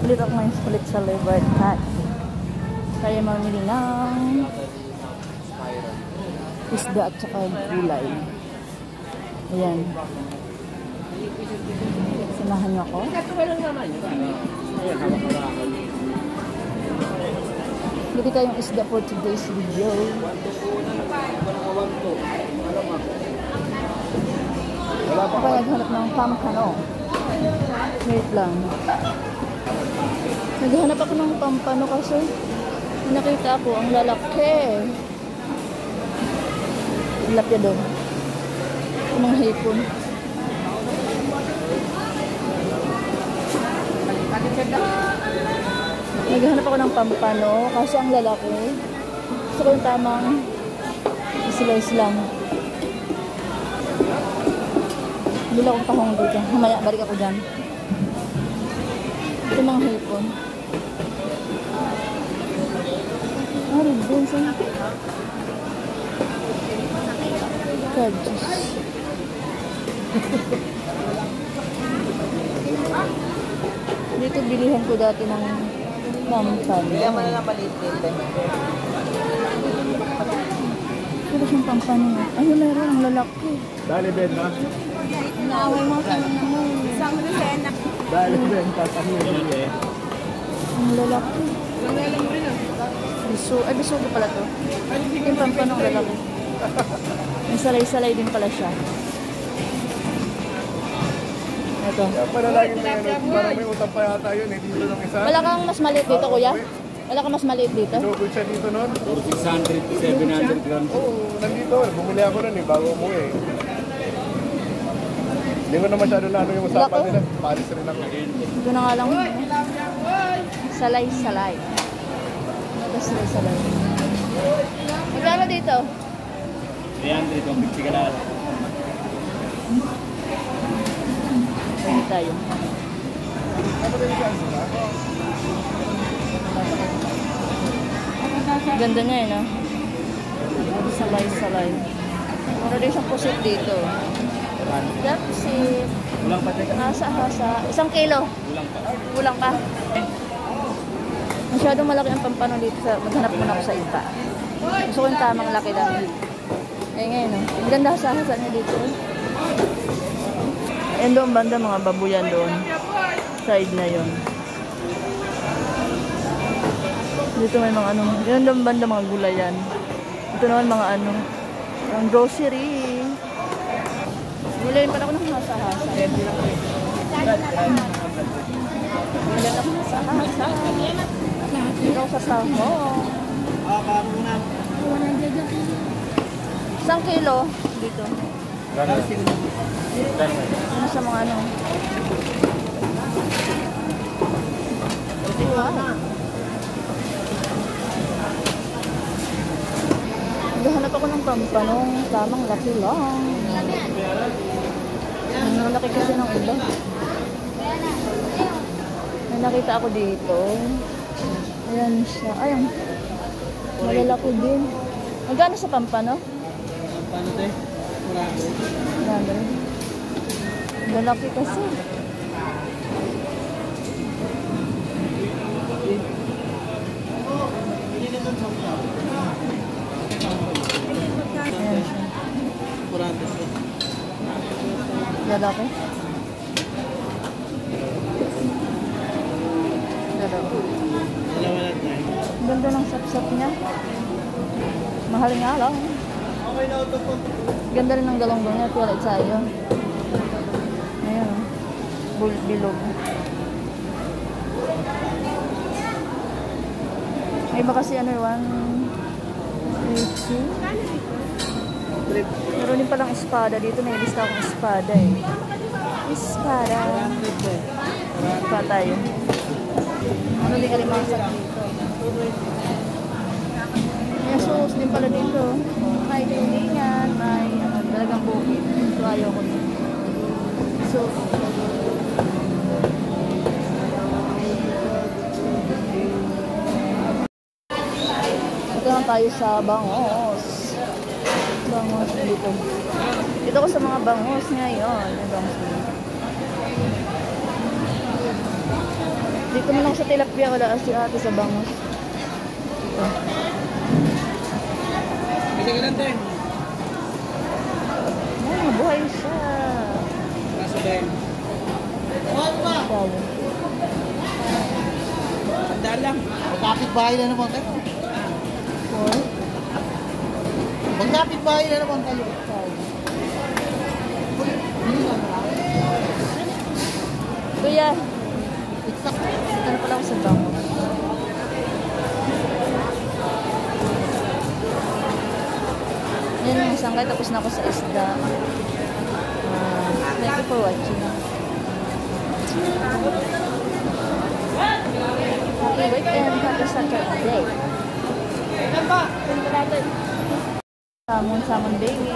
Ulit ako ngayon ulit sa Liver Cat. Kaya mamili ng isda at saka gulay. Ayan. Samahan niyo ako. Bili tayong isda for today's video. Ako naghanap ng pampano. Wait lang. Naghanap ako ng pampano kasi nakita ko ang lalaki. Ang lapya doon. Mga hipon. Naghanap ako ng pampano kasi ang lalaki. Gusto ko yung tamang slice lang. Bila akong tahong dito. Mamaya, balik ako dyan. Ito mga hipon. Doon sa Kajus. Dito bilihan ko dati ng pampano. Kaya man lang maliit dito. Pero siyang pampano. Ayun, meron ang lalaki. Dali, Ben, ha? Naaway mo sa mga mo. Isang resena. Dali, Ben, tatahin eh. Ang lalaki. Biso ko pala to. Yung pampano ang lalaki. May salay-salay din pala siya. Ito. Kaya pala lagi may parang may utang pa yata yun eh. Dito ng isa. Wala kang mas maliit dito, kuya? Wala kang mas maliit dito? Pinugod siya dito nun. 600 to 700 grams. Oo, nandito. Bumili ako nun eh, bago umuwi eh. Hindi ko na masyado na ano yung usapan nila. Paris rin ako. Ito na nga lang. Salay-salay. Ito salay-salay. Magkano dito? 300, 150 ka lang. Pwede tayo. Ganda niya eh, no? Salay-salay. Meron din siyang pusit dito. Pusit. Ulang pa tayo. Hasa-hasa. 1 kilo. Ulang pa. Kulang pa. Masyadong malaki ang pampano dito. Maghanap muna ako sa iba. Gusto ko yung tamang laki lang. Eh ngayon, no? Ang ganda hasa-hasa niya dito. Yan doon banda, mga babuyan doon. Side na yon. Dito may mga ano. Yan doon banda, mga gulayan. Ito naman mga ano. Ang grocery. Gulayan pa ako ng hasa-hasa. Gulayan ako ng hasa-hasa. Dito ako sa Salmo. 1 kilo dito. Ano sa mga ano? Naghahanap ako ng pampanong tamang laki lang. Ang laki kasi ng iba. May nakita ako dito. Ayan siya. Ayun. Malalaki din. Magkano sa pampano? Paano tayo? Marami. Lalaki kasi. Ayan siya. Lalaki. Lalaki. Ganda ng sapsap niya. Mahal nga lang. Ganda rin ng galonggong niya. Tulad sa'yo. Ayan o. Bilog. May iba kasi ano yun. 80. Meron din palang espada. Dito may lista akong espada eh. Espada. Pa tayo. Ano din kalimasak dito. May sauce din pala dito. May tulingan, may talagang bukid. So ayaw ko din. So, ito lang tayo sa bangos. Bangos dito. Dito ko sa mga bangos ngayon. May bangos dito. Dito man ako sa tilapia, wala si ate sa bangus. Ito. Kasi ka lang din. Oh, buhay siya. Kaso din. Wow. Tandaan lang. Magkapit bahay na naman kayo. Four. Magkapit bahay na naman kayo. Kuya, dito na pala ako sa bangus. Yan yung sangkay, tapos na ako sa isda. Thank you for watching. Happy weekend, happy Saturday. Salmon baby.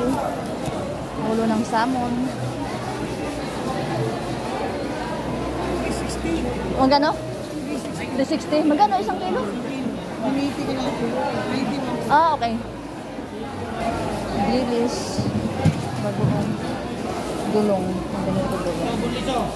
Ulo ng salmon. Magkano? 360. Magkano isang kilo? Ah, okay. Lilis. Bagoong. Gulong. Ang ganito gulong.